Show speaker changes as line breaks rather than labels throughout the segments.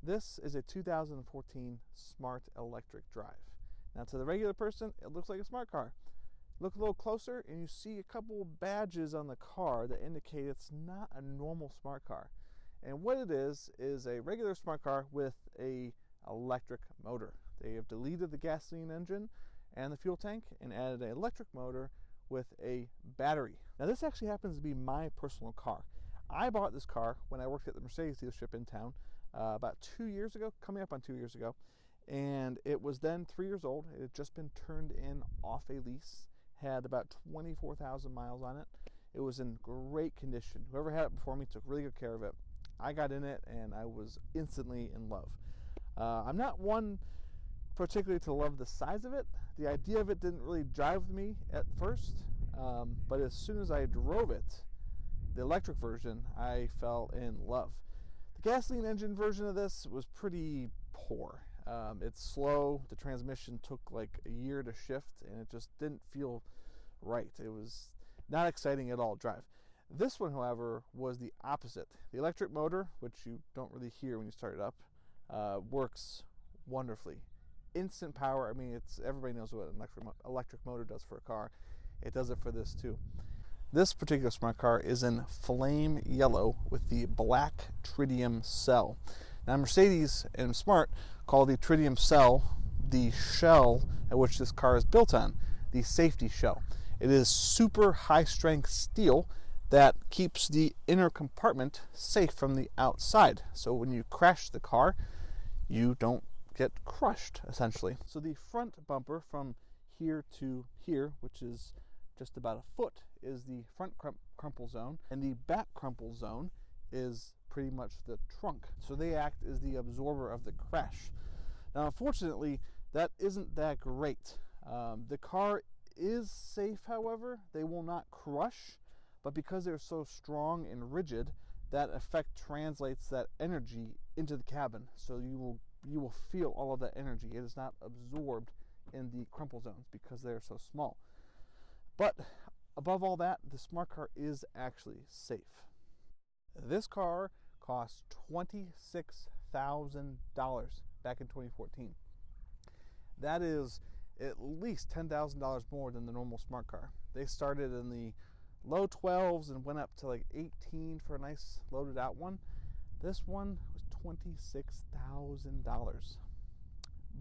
This is a 2014 Smart Electric Drive. Now to the regular person, it looks like a smart car. Look a little closer and you see a couple badges on the car that indicate it's not a normal smart car. And what it is a regular smart car with a electric motor. They have deleted the gasoline engine and the fuel tank and added an electric motor with a battery. Now this actually happens to be my personal car. I bought this car when I worked at the Mercedes dealership in town about 2 years ago, coming up on 2 years ago, and it was then 3 years old. It had just been turned in off a lease, had about 24,000 miles on it. It was in great condition. Whoever had it before me took really good care of it. I got in it and I was instantly in love. I'm not one particularly to love the size of it. The idea of it didn't really jive with me at first, but as soon as I drove it, the electric version, I fell in love. The gasoline engine version of this was pretty poor. It's slow. The transmission took like a year to shift and it just didn't feel right. It was not exciting at all to drive. This one, however, was the opposite. The electric motor, which you don't really hear when you start it up, works wonderfully. Instant power. I mean, everybody knows what an electric motor does for a car. It does it for this too. This particular smart car is in flame yellow with the black tritium cell. Now Mercedes and Smart call the tritium cell the shell at which this car is built on, the safety shell. It is super high strength steel that keeps the inner compartment safe from the outside. So when you crash the car, you don't get crushed, essentially. So the front bumper from here to here, which is just about a foot, is the front crumple zone, and the back crumple zone is pretty much the trunk. So they act as the absorber of the crash. Now, unfortunately, that isn't that great. The car is safe, however. They will not crush, but because they're so strong and rigid, that effect translates that energy into the cabin. So you will feel all of that energy. It is not absorbed in the crumple zones because they're so small. But above all that, the smart car is actually safe. This car cost $26,000 back in 2014. That is at least $10,000 more than the normal smart car. They started in the low 12s and went up to like 18 for a nice loaded out one. This one was $26,000.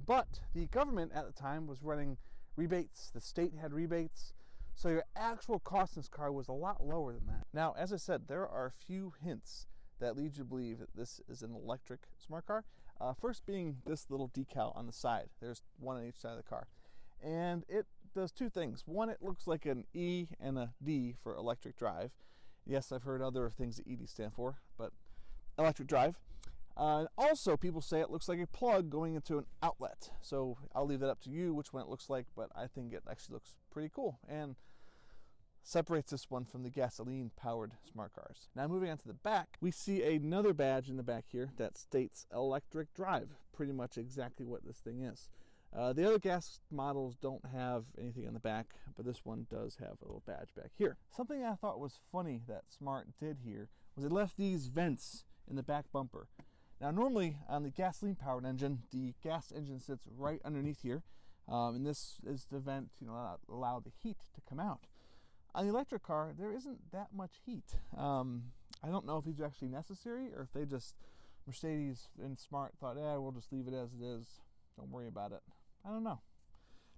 But the government at the time was running rebates. The state had rebates. So your actual cost in this car was a lot lower than that. Now, as I said, there are a few hints that lead you to believe that this is an electric smart car. First being this little decal on the side. There's one on each side of the car. And it does two things. One, it looks like an E and a D for electric drive. Yes, I've heard other things that ED stand for, but electric drive. Also, people say it looks like a plug going into an outlet. So I'll leave that up to you which one it looks like, but I think it actually looks pretty cool and separates this one from the gasoline-powered smart cars. Now moving on to the back, we see another badge in the back here that states electric drive, pretty much exactly what this thing is. The other gas models don't have anything on the back, but this one does have a little badge back here. Something I thought was funny that Smart did here was they left these vents in the back bumper. Now normally on the gasoline-powered engine, the gas engine sits right underneath here, and this is the vent, allow the heat to come out. On the electric car, there isn't that much heat. I don't know if these are actually necessary or if they just, Mercedes and Smart thought, we'll just leave it as it is. Don't worry about it. I don't know.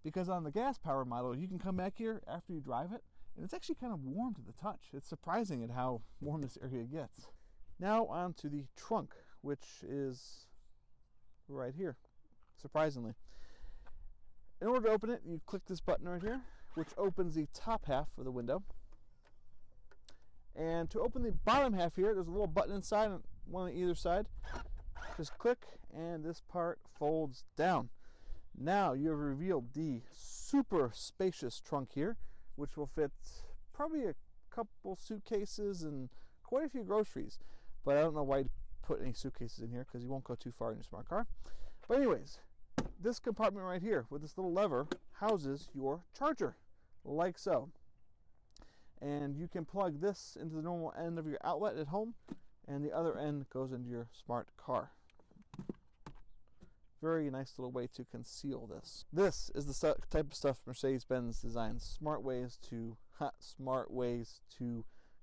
Because on the gas-powered model, you can come back here after you drive it, and it's actually kind of warm to the touch. It's surprising at how warm this area gets. Now on to the trunk, which is right here, surprisingly. In order to open it, you click this button right here, which opens the top half of the window. And to open the bottom half here, there's a little button inside, and one on either side. Just click, and this part folds down. Now you have revealed the super spacious trunk here, which will fit probably a couple suitcases and quite a few groceries. But I don't know why you put any suitcases in here because you won't go too far in your smart car. But anyways, this compartment right here with this little lever houses your charger, like so. And you can plug this into the normal end of your outlet at home, and the other end goes into your smart car. Very nice little way to conceal this. This is the type of stuff Mercedes-Benz designs. Smart ways to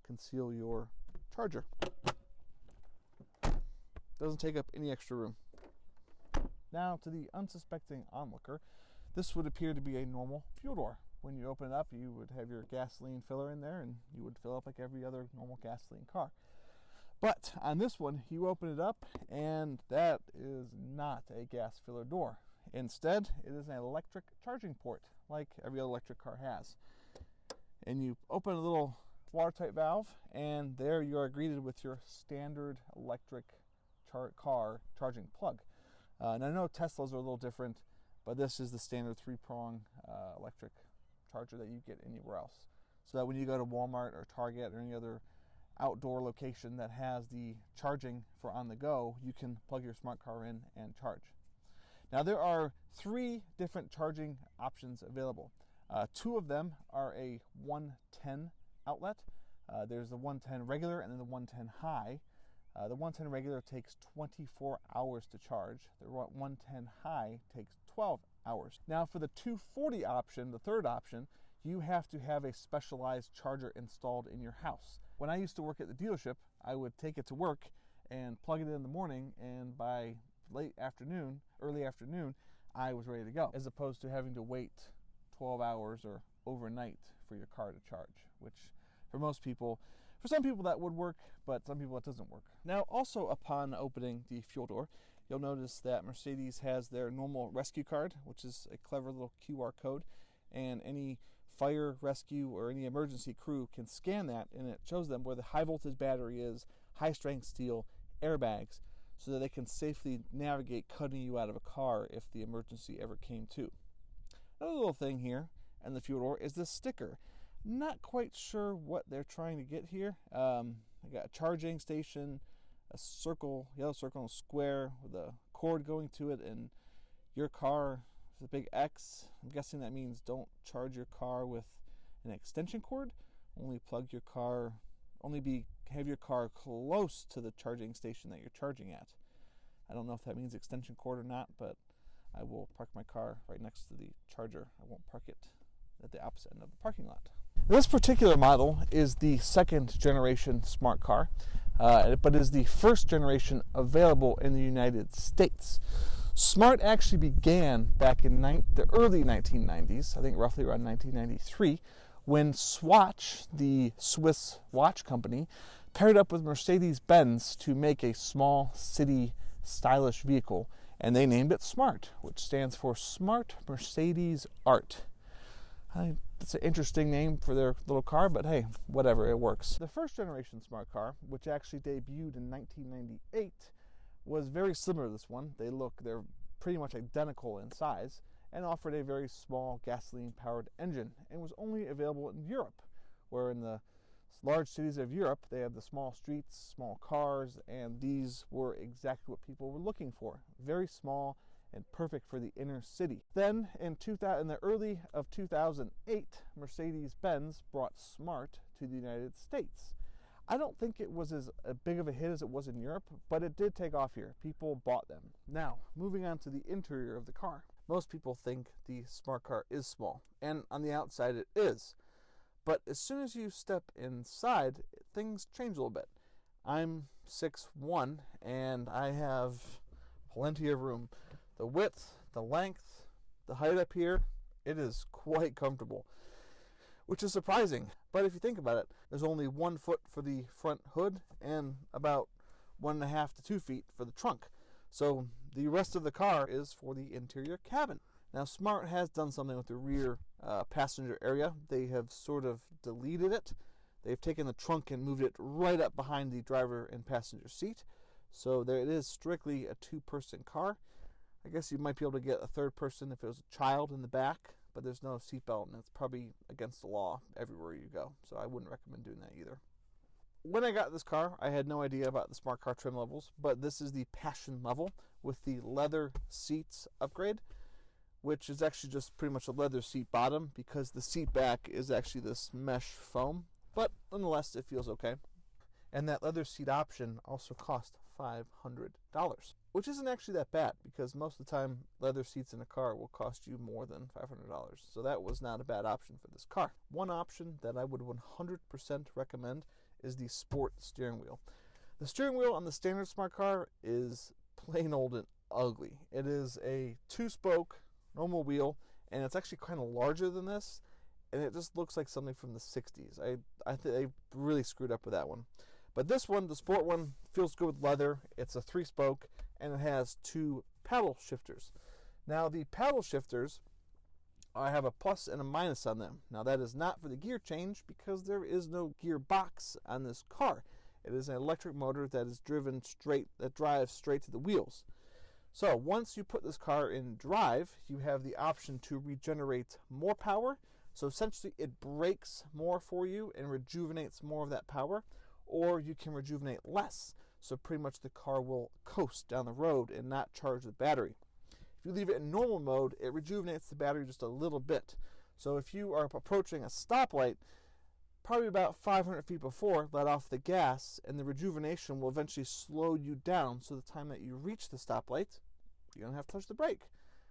conceal your charger. Doesn't take up any extra room. Now, to the unsuspecting onlooker, this would appear to be a normal fuel door. When you open it up, you would have your gasoline filler in there, and you would fill up like every other normal gasoline car. But on this one, you open it up, and that is not a gas filler door. Instead, it is an electric charging port, like every other electric car has. And you open a little watertight valve, and there you are greeted with your standard electric car charging plug. And I know Teslas are a little different, but this is the standard 3-prong electric charger that you get anywhere else. So that when you go to Walmart or Target or any other outdoor location that has the charging for on the go, you can plug your smart car in and charge. Now, there are 3 different charging options available. 2 of them are a 110 outlet. There's the 110 regular and then the 110 high. The 110 regular takes 24 hours to charge. The 110 high takes 12 hours. Now, for the 240 option, the third option, you have to have a specialized charger installed in your house. When I used to work at the dealership, I would take it to work and plug it in the morning, and by early afternoon, I was ready to go, as opposed to having to wait 12 hours or overnight for your car to charge, which for some people that would work, but some people it doesn't work. Now, also upon opening the fuel door, you'll notice that Mercedes has their normal rescue card, which is a clever little QR code, and any fire, rescue, or any emergency crew can scan that, and it shows them where the high voltage battery is, high strength steel, airbags, so that they can safely navigate cutting you out of a car if the emergency ever came to. Another little thing here in the fuel door is this sticker. Not quite sure what they're trying to get here. I got a charging station, a circle, yellow circle, and a square with a cord going to it, and your car is a big X. I'm guessing that means don't charge your car with an extension cord. Have your car close to the charging station that you're charging at. I don't know if that means extension cord or not, but I will park my car right next to the charger. I won't park it at the opposite end of the parking lot. This particular model is the 2nd generation smart car, but is the 1st generation available in the United States. Smart actually began back in the early 1990s, I think roughly around 1993, when Swatch, the Swiss watch company, paired up with Mercedes-Benz to make a small city stylish vehicle, and they named it Smart, which stands for Smart Mercedes Art. It's an interesting name for their little car, but hey, whatever, it works. The 1st generation smart car, which actually debuted in 1998, was very similar to this one. They're pretty much identical in size and offered a very small gasoline-powered engine, and was only available in Europe, where in the large cities of Europe, they have the small streets, small cars, and these were exactly what people were looking for. Very small and perfect for the inner city. Then, in the early of 2008, Mercedes-Benz brought Smart to the United States. I don't think it was as big of a hit as it was in Europe, but it did take off here. People bought them. Now, moving on to the interior of the car. Most people think the smart car is small, and on the outside it is. But as soon as you step inside, things change a little bit. I'm 6'1", and I have plenty of room. The width, the length, the height up here, it is quite comfortable, which is surprising. But if you think about it, there's only 1 foot for the front hood and about 1.5 to 2 feet for the trunk. So the rest of the car is for the interior cabin. Now, Smart has done something with the rear passenger area. They have sort of deleted it. They've taken the trunk and moved it right up behind the driver and passenger seat. So there it is, strictly a 2-person car. I guess you might be able to get a 3rd person if it was a child in the back, but there's no seatbelt, and it's probably against the law everywhere you go. So I wouldn't recommend doing that either. When I got this car, I had no idea about the smart car trim levels, but this is the Passion level with the leather seats upgrade, which is actually just pretty much a leather seat bottom because the seat back is actually this mesh foam, but nonetheless it feels okay. And that leather seat option also cost $500. which isn't actually that bad because most of the time leather seats in a car will cost you more than $500. So that was not a bad option for this car. One option that I would 100% recommend is the sport steering wheel. The steering wheel on the standard smart car is plain old and ugly. It is a 2-spoke normal wheel, and it's actually kind of larger than this, and it just looks like something from the 60s. I think they really screwed up with that one. But this one, the sport one, feels good with leather. It's a 3-spoke, and it has 2 paddle shifters. Now, the paddle shifters, I have a plus and a minus on them. Now, that is not for the gear change because there is no gearbox on this car. It is an electric motor that is driven straight, that drives straight to the wheels. So once you put this car in drive, you have the option to regenerate more power. So essentially it brakes more for you and rejuvenates more of that power, or you can rejuvenate less. So pretty much the car will coast down the road and not charge the battery. If you leave it in normal mode, it rejuvenates the battery just a little bit. So if you are approaching a stoplight, probably about 500 feet before, let off the gas, and the rejuvenation will eventually slow you down, so the time that you reach the stoplight, you don't have to touch the brake,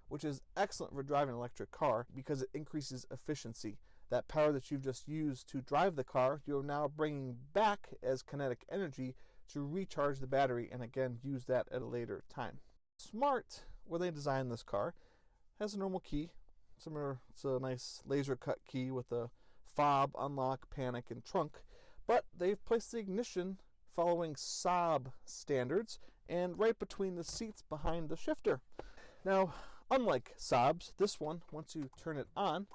which is excellent for driving an electric car because it increases efficiency. That power that you've just used to drive the car, you're now bringing back as kinetic energy to recharge the battery and again use that at a later time. Smart, where they designed this car, has a normal key. It's a nice laser cut key with a fob, unlock, panic, and trunk, but they've placed the ignition following Saab standards and right between the seats behind the shifter. Now, unlike Saab's, this one, once you turn it on,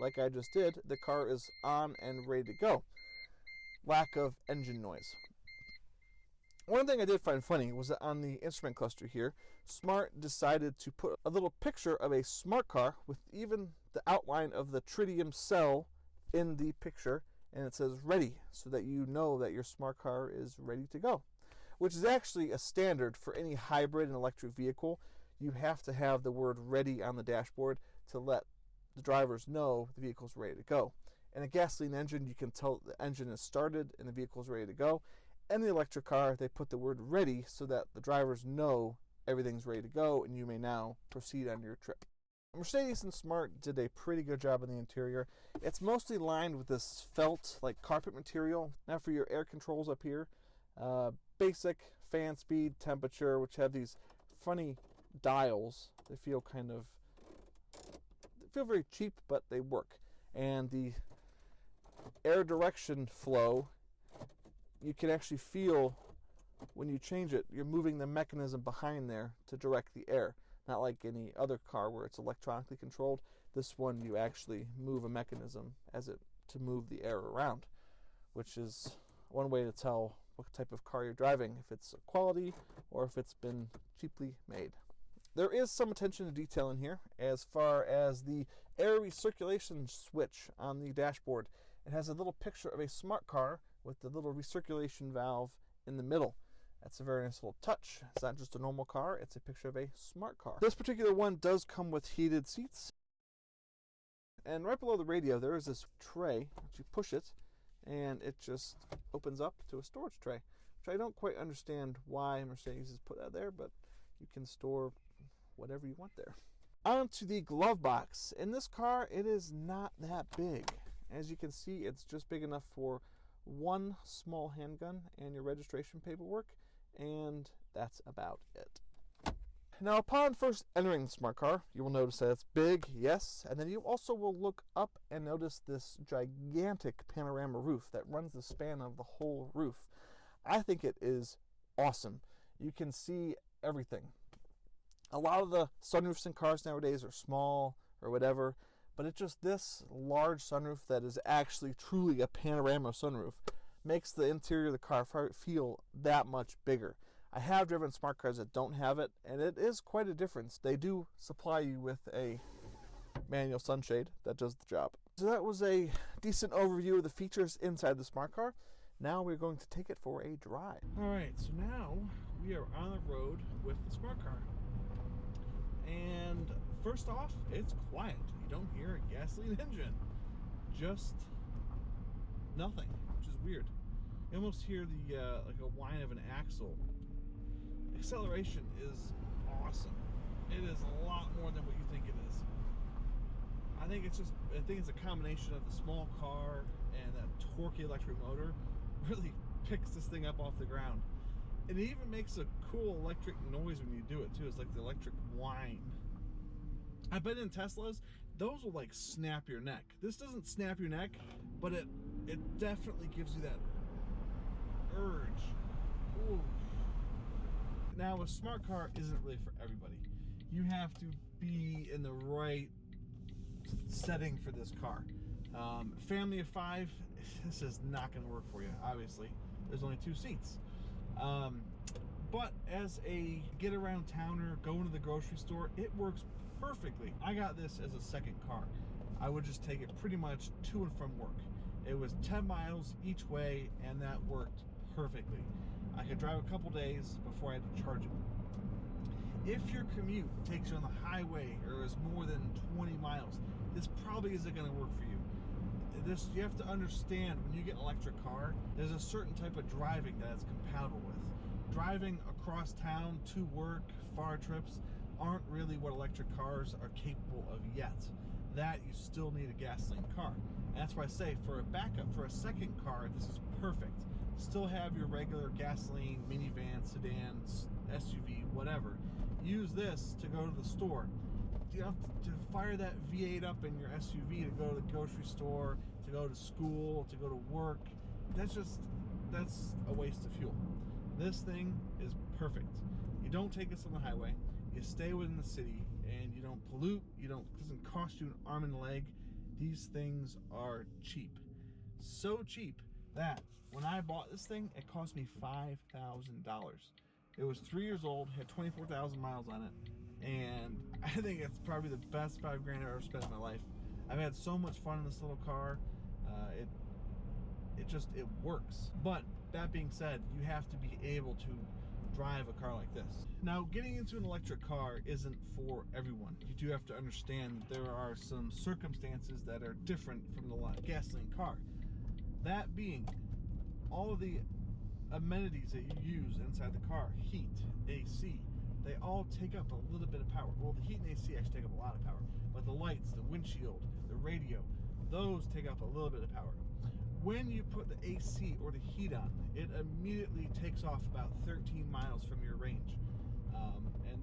like I just did, the car is on and ready to go. Lack of engine noise. One thing I did find funny was that on the instrument cluster here, Smart decided to put a little picture of a smart car with even the outline of the tritium cell in the picture, and it says ready, so that you know that your smart car is ready to go, which is actually a standard for any hybrid and electric vehicle. You have to have the word ready on the dashboard to let the drivers know the vehicle's ready to go. In a gasoline engine, you can tell the engine is started and the vehicle is ready to go. In the electric car, they put the word ready so that the drivers know everything's ready to go and you may now proceed on your trip. Mercedes and Smart did a pretty good job on the interior. It's mostly lined with this felt, like carpet material. Now for your air controls up here, basic fan speed, temperature, which have these funny dials. They feel very cheap, but they work. And the air direction flow, you can actually feel when you change it, you're moving the mechanism behind there to direct the air. Not like any other car where it's electronically controlled. This one, you actually move a mechanism to move the air around, which is one way to tell what type of car you're driving, if it's quality or if it's been cheaply made. There is some attention to detail in here as far as the air recirculation switch on the dashboard. It has a little picture of a smart car with the little recirculation valve in the middle. That's a very nice little touch. It's not just a normal car, it's a picture of a smart car. This particular one does come with heated seats. And right below the radio, there is this tray that you push it, and it just opens up to a storage tray, which I don't quite understand why Mercedes has put that there, but you can store whatever you want there. On to the glove box. In this car, it is not that big. As you can see, it's just big enough for one small handgun and your registration paperwork, and that's about it. Now, upon first entering the smart car, you will notice that it's big, yes, and then you also will look up and notice this gigantic panorama roof that runs the span of the whole roof. I think it is awesome. You can see everything. A lot of the sunroofs in cars nowadays are small or whatever, but it's just this large sunroof that is actually truly a panorama sunroof makes the interior of the car feel that much bigger. I have driven smart cars that don't have it, and it is quite a difference. They do supply you with a manual sunshade that does the job. So that was a decent overview of the features inside the smart car. Now we're going to take it for a drive. All right, so now we are on the road with the smart car. And first off, it's quiet. You don't hear a gasoline engine. Just nothing, which is weird. You almost hear the like a whine of an axle. acceleration is awesome. It is a lot more than what you think it is. I think it's a combination of the small car and that torquey electric motor really picks this thing up off the ground. And it even makes a cool electric noise when you do it too. It's like the electric whine. I bet in Teslas, those will like snap your neck. This doesn't snap your neck, but it definitely gives you that urge. Ooh. Now, a smart car isn't really for everybody. You have to be in the right setting for this car. Family of 5, this is not going to work for you, obviously. There's only 2 seats. But as a get around towner, going to the grocery store, it works perfectly. I got this as a second car. I would just take it pretty much to and from work. It was 10 miles each way, and that worked perfectly. I could drive a couple days before I had to charge it. If your commute takes you on the highway or is more than 20 miles, this probably isn't going to work for you. You have to understand, when you get an electric car, there's a certain type of driving that it's compatible with. Driving across town to work, far trips, aren't really what electric cars are capable of yet. That you still need a gasoline car. And that's why I say, for a backup, for a second car, this is perfect. Still have your regular gasoline, minivan, sedan, SUV, whatever. Use this to go to the store. You don't have to fire that V8 up in your SUV to go to the grocery store, to go to school, to go to work. That's a waste of fuel. This thing is perfect. You don't take this on the highway. You stay within the city, and you don't pollute. It doesn't cost you an arm and a leg. These things are cheap. So cheap that when I bought this thing, it cost me $5,000. It was 3 years old, had 24,000 miles on it, and I think it's probably the best $5 grand I've ever spent in my life. I've had so much fun in this little car. It works. But that being said, you have to be able to drive a car like this. Now, getting into an electric car isn't for everyone. You do have to understand there are some circumstances that are different from the gasoline car. That being, all of the amenities that you use inside the car, heat, AC, they all take up a little bit of power. Well, the heat and AC actually take up a lot of power, but the lights, the windshield, the radio, those take up a little bit of power. When you put the AC or the heat on, it immediately takes off about 13 miles from your range. And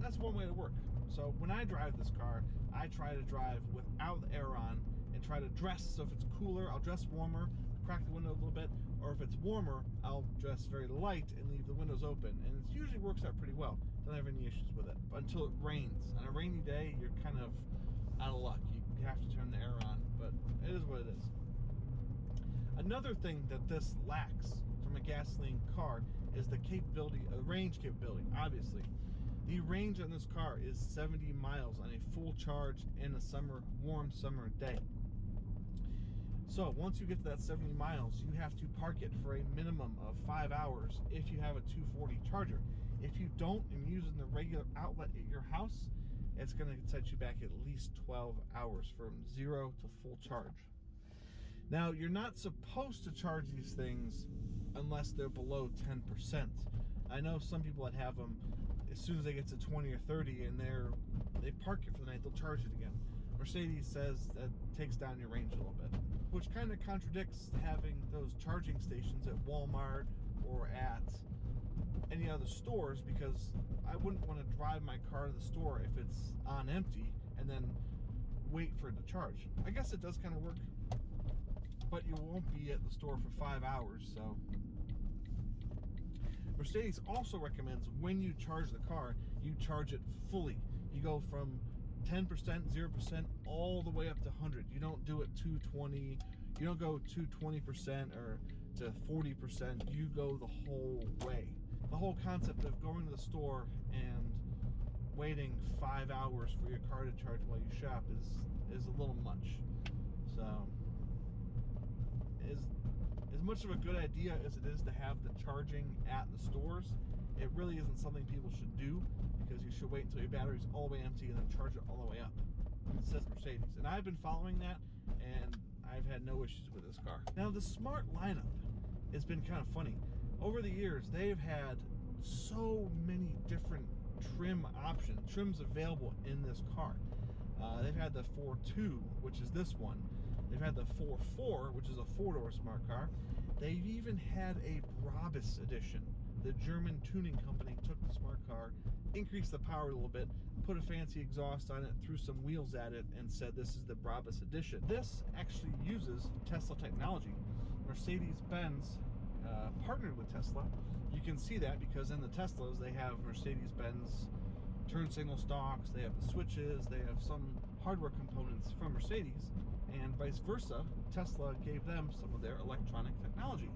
that's one way to work. So when I drive this car, I try to drive without the air on and try to dress. So if it's cooler, I'll dress warmer, crack the window a little bit, or if it's warmer, I'll dress very light and leave the windows open. And it usually works out pretty well. Don't have any issues with it. But until it rains. On a rainy day, you're kind of out of luck. You have to turn the air on, but it is what it is. Another thing that this lacks from a gasoline car is the capability, range capability, obviously. The range on this car is 70 miles on a full charge in a warm summer day. So once you get to that 70 miles, you have to park it for a minimum of 5 hours if you have a 240 charger. If you don't and you're using the regular outlet at your house, it's going to set you back at least 12 hours from 0 to full charge. Now, you're not supposed to charge these things unless they're below 10%. I know some people that have them, as soon as they get to 20 or 30 and they park it for the night, they'll charge it again. Mercedes says that takes down your range a little bit, which kind of contradicts having those charging stations at Walmart or at any other stores, because I wouldn't want to drive my car to the store if it's on empty and then wait for it to charge. I guess it does kind of work, but you won't be at the store for 5 hours. So Mercedes also recommends when you charge the car, you charge it fully. You go from 10%, 0%, all the way up to 100. You don't do it 220. You don't go to 20% or to 40%. You go the whole way. The whole concept of going to the store and waiting 5 hours for your car to charge while you shop is a little much. So, as much of a good idea as it is to have the charging at the stores, it really isn't something people should do, because you should wait until your battery's all the way empty and then charge it all the way up. It says Mercedes. And I've been following that, and I've had no issues with this car. Now, the Smart lineup has been kind of funny. over the years, they've had so many different trims available in this car. They've had the 4.2, which is this one. They've had the 4.4, which is a 4-door smart car. They've even had a Brabus edition. The German tuning company took the smart car, increased the power a little bit, put a fancy exhaust on it, threw some wheels at it, and said this is the Brabus edition. This actually uses Tesla technology. Mercedes-Benz partnered with Tesla. You can see that because in the Teslas they have Mercedes-Benz turn signal stalks, they have the switches, they have some hardware components from Mercedes, and vice versa. Tesla gave them some of their electronic technology,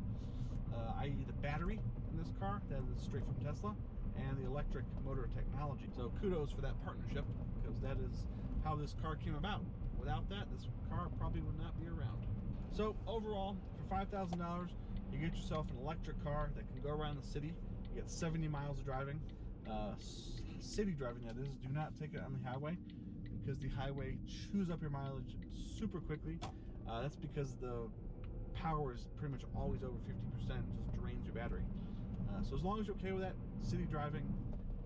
i.e. the battery in this car, that is straight from Tesla, and the electric motor technology. So kudos for that partnership, because that is how this car came about. Without that, this car probably would not be around. So overall, for $5,000, you get yourself an electric car that can go around the city. You get 70 miles of driving. City driving, that is. Do not take it on the highway, because the highway chews up your mileage super quickly. That's because the power is pretty much always over 50%, just drains your battery. So as long as you're okay with that, city driving,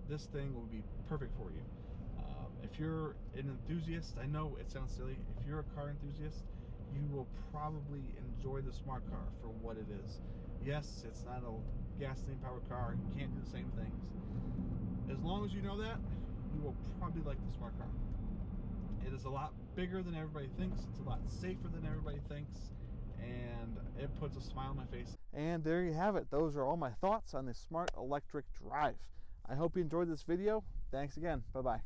this thing will be perfect for you. If you're an enthusiast, I know it sounds silly, if you're a car enthusiast, you will probably enjoy the smart car for what it is. Yes, it's not a gasoline powered car, you can't do the same things. As long as you know that, you will probably like the smart car. It is a lot bigger than everybody thinks, it's a lot safer than everybody thinks, and it puts a smile on my face. And there you have it. Those are all my thoughts on the Smart Electric Drive. I hope you enjoyed this video. Thanks again. Bye-bye.